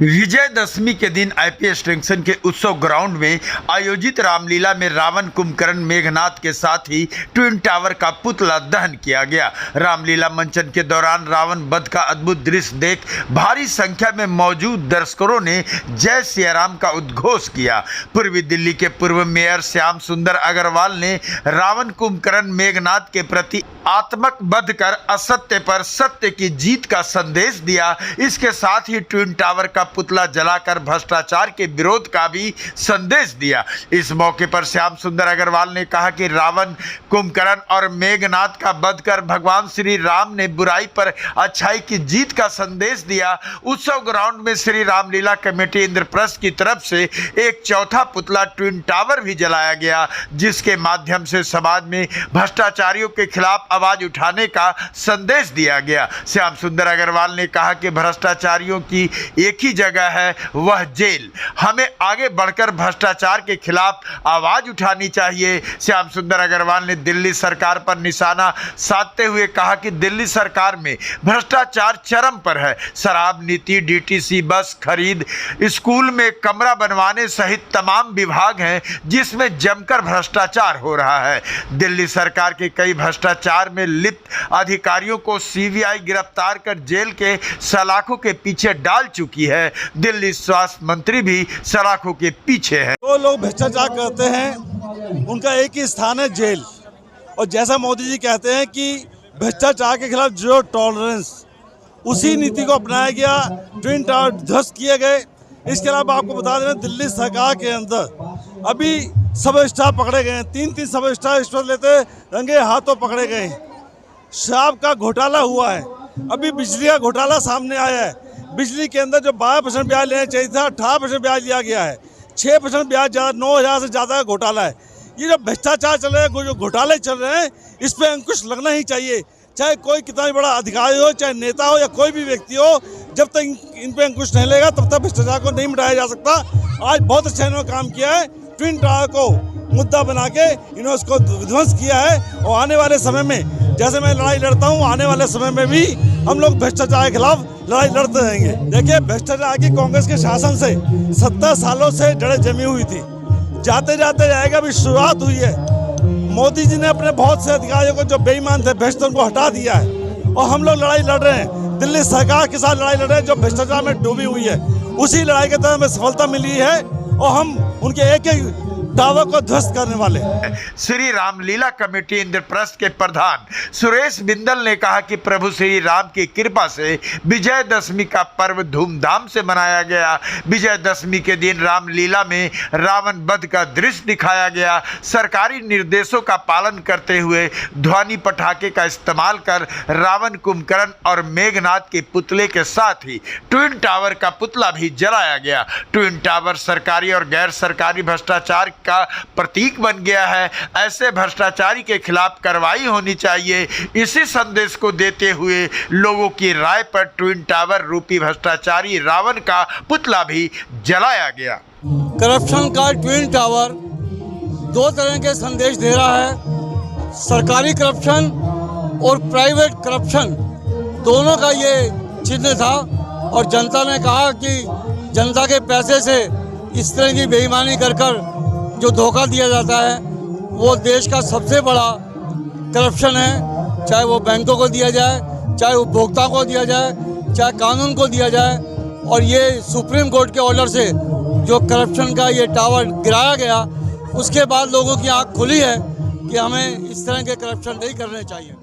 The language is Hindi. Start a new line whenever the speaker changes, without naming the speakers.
विजयदशमी के दिन आईपीएस जंक्शन के उत्सव ग्राउंड में आयोजित रामलीला में रावण कुंभकर्ण मेघनाथ के साथ ही ट्विन टावर का पुतला दहन किया गया। रामलीला मंचन के दौरान रावण वध का अद्भुत दृश्य देख भारी संख्या में मौजूद दर्शकों ने जय सिया राम का उद्घोष किया। पूर्वी दिल्ली के पूर्व मेयर श्याम सुंदर अग्रवाल ने रावण कुंभकर्ण मेघनाथ के प्रति आत्मक वध कर असत्य पर सत्य की जीत का संदेश दिया। इसके साथ ही ट्विन टावर का पुतला जलाकर भ्रष्टाचार के विरोध का भी संदेश दिया। इस मौके पर श्याम सुंदर अग्रवाल ने कहा कि रावण कुंभकर्ण और मेघनाथ का वध कर भगवान श्री राम ने बुराई पर अच्छाई की जीत का संदेश दिया। उत्सव ग्राउंड में श्री रामलीला कमेटी इंद्रप्रस्थ की तरफ से एक चौथा पुतला ट्विन टावर भी जलाया गया, जिसके माध्यम से समाज में भ्रष्टाचारियों के खिलाफ आवाज उठाने का संदेश दिया गया। श्याम सुंदर अग्रवाल ने कहा कि भ्रष्टाचारियों की एक ही जगह है, वह जेल। हमें आगे बढ़कर भ्रष्टाचार के खिलाफ आवाज उठानी चाहिए। श्याम सुंदर अग्रवाल ने दिल्ली सरकार पर निशाना साधते हुए कहा कि दिल्ली सरकार में भ्रष्टाचार चरम पर है। शराब नीति, डीटीसी, बस खरीद, स्कूल में कमरा बनवाने सहित तमाम विभाग हैं जिसमें जमकर भ्रष्टाचार हो रहा है। दिल्ली सरकार के कई भ्रष्टाचार में लिप्त अधिकारियों को सीबीआई गिरफ्तार कर जेल के सलाखों के पीछे डाल चुकी है। दिल्ली स्वास्थ्य मंत्री भी सलाखों के पीछे है।
जो लोग भ्रष्टाचार करते हैं उनका एक ही स्थान है, जेल। और जैसा मोदी जी कहते हैं कि भ्रष्टाचार के खिलाफ जीरो टॉलरेंस, उसी नीति को अपनाया गया। ट्विन टावर ध्वस्त किए गए। इसके अलावा आपको बता दें, दिल्ली सरकार के अंदर अभी सब स्टार पकड़े गए हैं। तीन सब स्टार रिश्वत लेते रंगे हाथों पकड़े गए हैं। शराब का घोटाला हुआ है। अभी बिजली का घोटाला सामने आया है। बिजली के अंदर जो 12% ब्याज लेना चाहिए था, 18% ब्याज लिया गया है। 6% ब्याज ज़्यादा, 9,000 से ज़्यादा का घोटाला है। ये जो भ्रष्टाचार चल रहे हैं, जो घोटाले चल रहे हैं, इस पर अंकुश लगना ही चाहिए। चाहे कोई कितना बड़ा अधिकारी हो, चाहे नेता हो या कोई भी व्यक्ति हो, जब तक इन पे अंकुश नहीं लेगा तब तक भ्रष्टाचार को नहीं मिटाया जा सकता। आज बहुत अच्छे इन्होंने काम किया है। ट्विन टावर को मुद्दा बना के इन्होंने उसको विध्वंस किया है। और आने वाले समय में, जैसे मैं लड़ाई लड़ता हूँ, आने वाले समय में भी हम लोग भ्रष्टाचार के खिलाफ लड़ाई लड़ते रहेंगे। देखिए, भ्रष्टाचार की कांग्रेस के शासन से 70 सालों से जड़ें जमी हुई थी। जाते जाते जाएगा, अभी शुरुआत हुई है। मोदी जी ने अपने बहुत से अधिकारियों को जो बेईमान थे, भ्रष्ट, उनको हटा दिया है। और हम लोग लड़ाई लड़ रहे हैं, दिल्ली सरकार के साथ लड़ाई लड़ रहे हैं जो भ्रष्टाचार में डूबी हुई है। उसी लड़ाई के तहत हमें सफलता मिली है और हम उनके एक एक दावा को ध्वस्त करने वाले।
श्री रामलीला कमेटी इंद्रप्रस्थ के प्रधान सुरेश बिंदल ने कहा कि प्रभु श्री राम की कृपा से विजयदशमी का पर्व धूमधाम से मनाया गया। विजयदशमी के दिन रामलीला में रावण वध का दृश्य दिखाया गया। सरकारी निर्देशों का पालन करते हुए ध्वनि पटाखे का इस्तेमाल कर रावण कुंभकर्ण और मेघनाथ के पुतले के साथ ही ट्विन टावर का पुतला भी जलाया गया। ट्विन टावर सरकारी और गैर सरकारी भ्रष्टाचार का प्रतीक बन गया है। ऐसे भ्रष्टाचारी के खिलाफ कार्रवाई होनी चाहिए। इसी संदेश को देते हुए लोगों की राय पर ट्विन टावर रूपी भ्रष्टाचारी रावण का पुतला भी जलाया गया।
करप्शन का ट्विन टावर दो तरह के संदेश दे रहा है। सरकारी करप्शन और प्राइवेट करप्शन, दोनों का ये चिन्ह था। और जनता ने कहा कि जनता के पैसे से इस तरह की बेईमानी कर कर जो धोखा दिया जाता है, वो देश का सबसे बड़ा करप्शन है। चाहे वो बैंकों को दिया जाए, चाहे उपभोक्ता को दिया जाए, चाहे कानून को दिया जाए। और ये सुप्रीम कोर्ट के ऑर्डर से जो करप्शन का ये टावर गिराया गया, उसके बाद लोगों की आँख खुली है कि हमें इस तरह के करप्शन नहीं करने चाहिए।